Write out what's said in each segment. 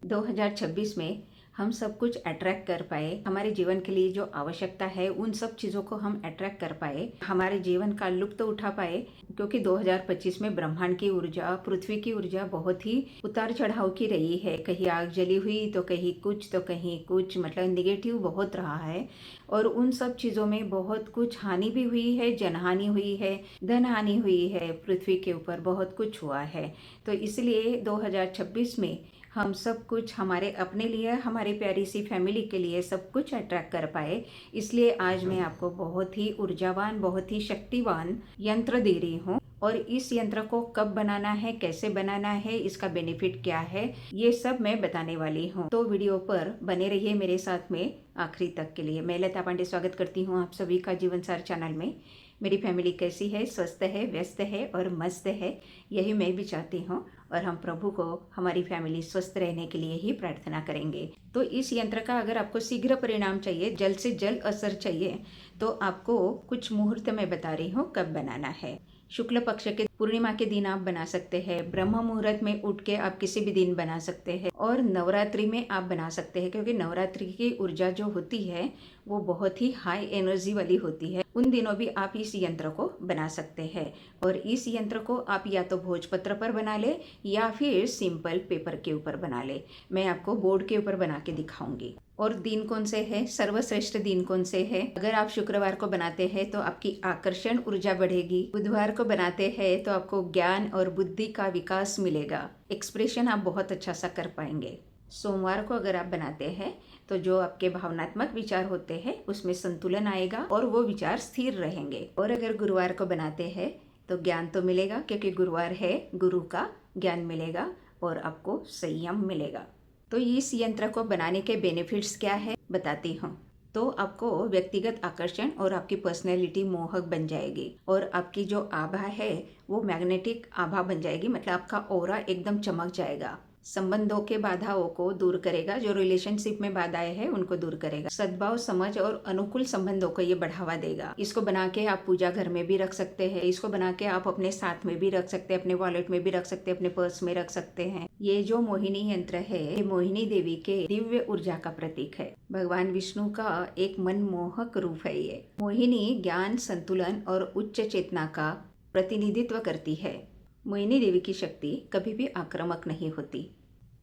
2026 में हम सब कुछ अट्रैक्ट कर पाए, हमारे जीवन के लिए जो आवश्यकता है उन सब चीज़ों को हम अट्रैक्ट कर पाए, हमारे जीवन का लुत्फ उठा पाए। क्योंकि 2025 में ब्रह्मांड की ऊर्जा, पृथ्वी की ऊर्जा बहुत ही उतार चढ़ाव की रही है। कहीं आग जली हुई तो कहीं कुछ तो कहीं कुछ, मतलब नेगेटिव बहुत रहा है। और उन सब चीज़ों में बहुत कुछ हानि भी हुई है, जनहानि हुई है, धन हानि हुई है, पृथ्वी के ऊपर बहुत कुछ हुआ है। तो इसलिए 2026 में हम सब कुछ हमारे अपने लिए, हमारी प्यारी सी फैमिली के लिए सब कुछ अट्रैक्ट कर पाए। इसलिए आज मैं आपको बहुत ही ऊर्जावान, बहुत ही शक्तिवान यंत्र दे रही हूँ। और इस यंत्र को कब बनाना है, कैसे बनाना है, इसका बेनिफिट क्या है, ये सब मैं बताने वाली हूँ। तो वीडियो पर बने रहिए मेरे साथ में आखिरी तक के लिए। मैं लता पांडे स्वागत करती हूँ आप सभी का जीवनसार चैनल में। मेरी फैमिली कैसी है, स्वस्थ है, व्यस्त है और मस्त है, यही मैं भी चाहती हूँ। और हम प्रभु को हमारी फैमिली स्वस्थ रहने के लिए ही प्रार्थना करेंगे। तो इस यंत्र का अगर आपको शीघ्र परिणाम चाहिए, जल्द से जल्द असर चाहिए, तो आपको कुछ मुहूर्त में बता रही हूँ कब बनाना है। शुक्ल पक्ष के पूर्णिमा के दिन आप बना सकते हैं, ब्रह्म मुहूर्त में उठ के आप किसी भी दिन बना सकते हैं, और नवरात्रि में आप बना सकते हैं। क्योंकि नवरात्रि की ऊर्जा जो होती है वो बहुत ही हाई एनर्जी वाली होती है। उन दिनों भी आप इस यंत्र को बना सकते हैं। और इस यंत्र को आप या तो भोजपत्र पर बना ले या फिर सिंपल पेपर के ऊपर बना ले। मैं आपको बोर्ड के ऊपर बना के दिखाऊंगी। और दिन कौन से है, सर्वश्रेष्ठ दिन कौन से है। अगर आप शुक्रवार को बनाते हैं तो आपकी आकर्षण ऊर्जा बढ़ेगी। बुधवार को बनाते हैं तो आपको ज्ञान और बुद्धि का विकास मिलेगा, एक्सप्रेशन आप बहुत अच्छा सा कर पाएंगे। सोमवार को अगर आप बनाते हैं तो जो आपके भावनात्मक विचार होते हैं उसमें संतुलन आएगा और वो विचार स्थिर रहेंगे। और अगर गुरुवार को बनाते हैं तो ज्ञान तो मिलेगा, क्योंकि गुरुवार है, गुरु का ज्ञान मिलेगा और आपको संयम मिलेगा। तो इस यंत्र को बनाने के बेनिफिट्स क्या है बताती हूँ। तो आपको व्यक्तिगत आकर्षण और आपकी पर्सनैलिटी मोहक बन जाएगी। और आपकी जो आभा है वो मैग्नेटिक आभा बन जाएगी, मतलब आपका ऑरा एकदम चमक जाएगा। संबंधों के बाधाओं को दूर करेगा, जो रिलेशनशिप में बाधाएं हैं उनको दूर करेगा। सद्भाव, समझ और अनुकूल संबंधों को ये बढ़ावा देगा। इसको बना के आप पूजा घर में भी रख सकते हैं, इसको बना के आप अपने साथ में भी रख सकते हैं, अपने वॉलेट में भी रख सकते हैं, अपने पर्स में रख सकते हैं। ये जो मोहिनी यंत्र है ये मोहिनी देवी के दिव्य ऊर्जा का प्रतीक है। भगवान विष्णु का एक मनमोहक रूप है। ये मोहिनी ज्ञान, संतुलन और उच्च चेतना का प्रतिनिधित्व करती है। मोहिनी देवी की शक्ति कभी भी आक्रामक नहीं होती।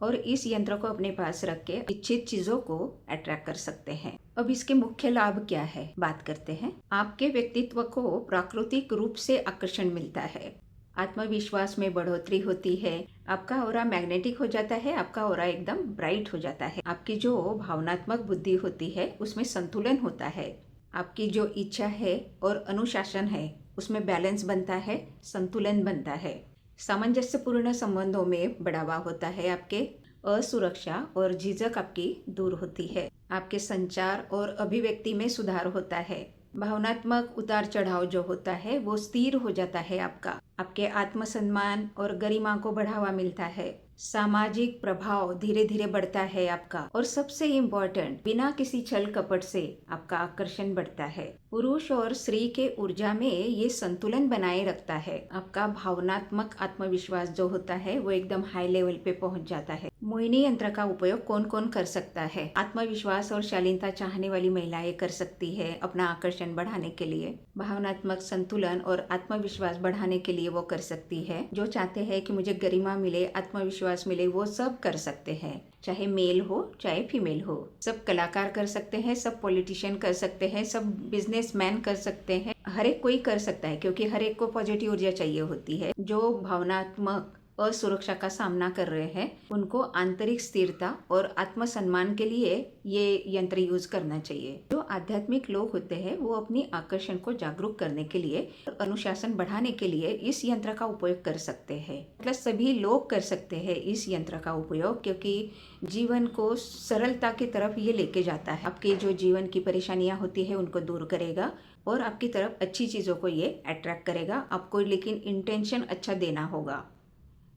और इस यंत्र को अपने पास रख के इच्छित चीजों को अट्रैक्ट कर सकते हैं। अब इसके मुख्य लाभ क्या है बात करते हैं। आपके व्यक्तित्व को प्राकृतिक रूप से आकर्षण मिलता है, आत्मविश्वास में बढ़ोतरी होती है, आपका ऑरा मैग्नेटिक हो जाता है, आपका ऑरा एकदम ब्राइट हो जाता है। आपकी जो भावनात्मक बुद्धि होती है उसमें संतुलन होता है। आपकी जो इच्छा है और अनुशासन है उसमें बैलेंस बनता है, संतुलन बनता है। सामंजस्यपूर्ण संबंधों में बढ़ावा होता है। आपके असुरक्षा और झिझक आपकी दूर होती है। आपके संचार और अभिव्यक्ति में सुधार होता है। भावनात्मक उतार चढ़ाव जो होता है वो स्थिर हो जाता है। आपके आत्मसम्मान और गरिमा को बढ़ावा मिलता है। सामाजिक प्रभाव धीरे धीरे बढ़ता है आपका। और सबसे इम्पोर्टेंट, बिना किसी छल कपट से आपका आकर्षण बढ़ता है। पुरुष और स्त्री के ऊर्जा में ये संतुलन बनाए रखता है। आपका भावनात्मक आत्मविश्वास जो होता है वो एकदम हाई लेवल पे पहुंच जाता है। मोहिनी यंत्र का उपयोग कौन कौन कर सकता है। आत्मविश्वास और शालीनता चाहने वाली महिलाएं कर सकती है अपना आकर्षण बढ़ाने के लिए। भावनात्मक संतुलन और आत्मविश्वास बढ़ाने के लिए वो कर सकती है। जो चाहते हैं कि मुझे गरिमा मिले, आत्मविश्वास मिले, वो सब कर सकते हैं, चाहे मेल हो चाहे फीमेल हो। सब कलाकार कर सकते हैं, सब पॉलिटिशियन कर सकते हैं, सब बिजनेसमैन कर सकते हैं, हर एक कोई कर सकता है। क्योंकि हर एक को पॉजिटिव ऊर्जा चाहिए होती है। जो भावनात्मक असुरक्षा का सामना कर रहे हैं उनको आंतरिक स्थिरता और आत्मसम्मान के लिए ये यंत्र यूज करना चाहिए। जो आध्यात्मिक लोग होते हैं वो अपनी आकर्षण को जागरूक करने के लिए और अनुशासन बढ़ाने के लिए इस यंत्र का उपयोग कर सकते हैं। मतलब सभी लोग कर सकते हैं इस यंत्र का उपयोग, क्योंकि जीवन को सरलता की तरफ ये लेके जाता है। आपके जो जीवन की परेशानियां होती है उनको दूर करेगा और आपकी तरफ अच्छी चीजों को ये अट्रैक्ट करेगा। आपको लेकिन इंटेंशन अच्छा देना होगा,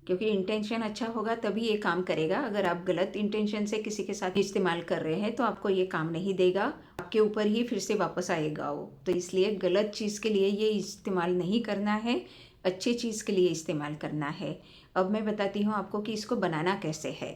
क्योंकि इंटेंशन अच्छा होगा तभी ये काम करेगा। अगर आप गलत इंटेंशन से किसी के साथ इस्तेमाल कर रहे हैं तो आपको ये काम नहीं देगा, आपके ऊपर ही फिर से वापस आएगा वो। तो इसलिए गलत चीज़ के लिए ये इस्तेमाल नहीं करना है, अच्छी चीज़ के लिए इस्तेमाल करना है। अब मैं बताती हूँ आपको कि इसको बनाना कैसे है।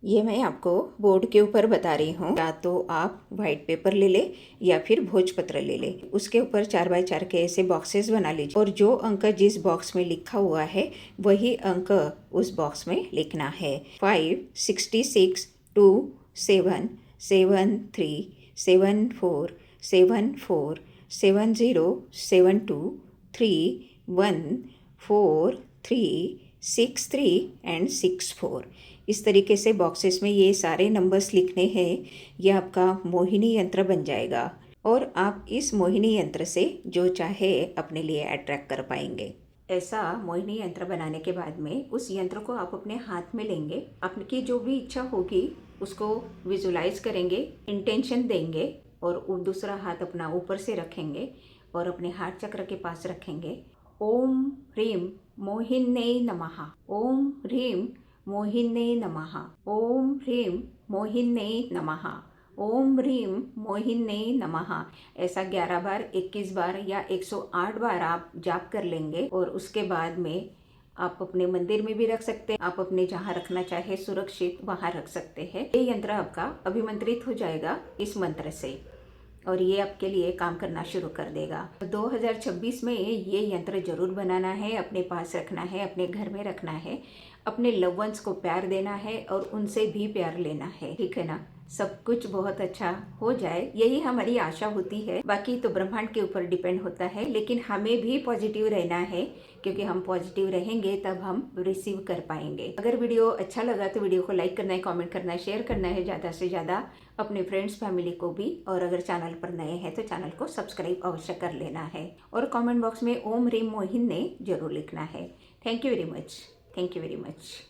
ये मैं आपको बोर्ड के ऊपर बता रही हूँ। या तो आप वाइट पेपर ले ले या फिर भोजपत्र ले ले। उसके ऊपर 4x4 के ऐसे बॉक्सेस बना लीजिए और जो अंक जिस बॉक्स में लिखा हुआ है वही अंक उस बॉक्स में लिखना है। 5, 66, 2, 7, 7, 3, 7, 4, 7, 4, 7, 0, 7, 2, 3, 1, 4, 3, 6, 3 एंड 6, 4। इस तरीके से बॉक्सेस में ये सारे नंबर्स लिखने हैं। ये आपका मोहिनी यंत्र बन जाएगा और आप इस मोहिनी यंत्र से जो चाहे अपने लिए अट्रैक्ट कर पाएंगे। ऐसा मोहिनी यंत्र बनाने के बाद में उस यंत्र को आप अपने हाथ में लेंगे। आपकी जो भी इच्छा होगी उसको विजुलाइज करेंगे, इंटेंशन देंगे और दूसरा हाथ अपना ऊपर से रखेंगे और अपने हार्ट चक्र के पास रखेंगे। ओम ह्रीम मोहिन्ये नमः। ओम ह्रीम मोहिन्ये नमः। ओम ह्रीम मोहिन्ये नमः। ओम ह्रीम मोहिन्ये नमः। ऐसा 11 बार, 21 बार या 108 बार आप जाप कर लेंगे और उसके बाद में आप अपने मंदिर में भी रख सकते हैं। आप अपने जहाँ रखना चाहे सुरक्षित वहाँ रख सकते हैं। ये यंत्र आपका अभिमंत्रित हो जाएगा इस मंत्र से और ये आपके लिए काम करना शुरू कर देगा। 2026 में ये यंत्र जरूर बनाना है, अपने पास रखना है, अपने घर में रखना है, अपने लव वंस को प्यार देना है और उनसे भी प्यार लेना है। ठीक है ना? सब कुछ बहुत अच्छा हो जाए, यही हमारी आशा होती है। बाकी तो ब्रह्मांड के ऊपर डिपेंड होता है, लेकिन हमें भी पॉजिटिव रहना है क्योंकि हम पॉजिटिव रहेंगे तब हम रिसीव कर पाएंगे। अगर वीडियो अच्छा लगा तो वीडियो को लाइक करना है, कमेंट करना है, शेयर करना है ज़्यादा से ज़्यादा अपने फ्रेंड्स फैमिली को भी। और अगर चैनल पर नए हैं तो चैनल को सब्सक्राइब अवश्य कर लेना है और कमेंट बॉक्स में ओम ह्रीम मोहिन्ये जरूर लिखना है। Thank you very much. Thank you very much.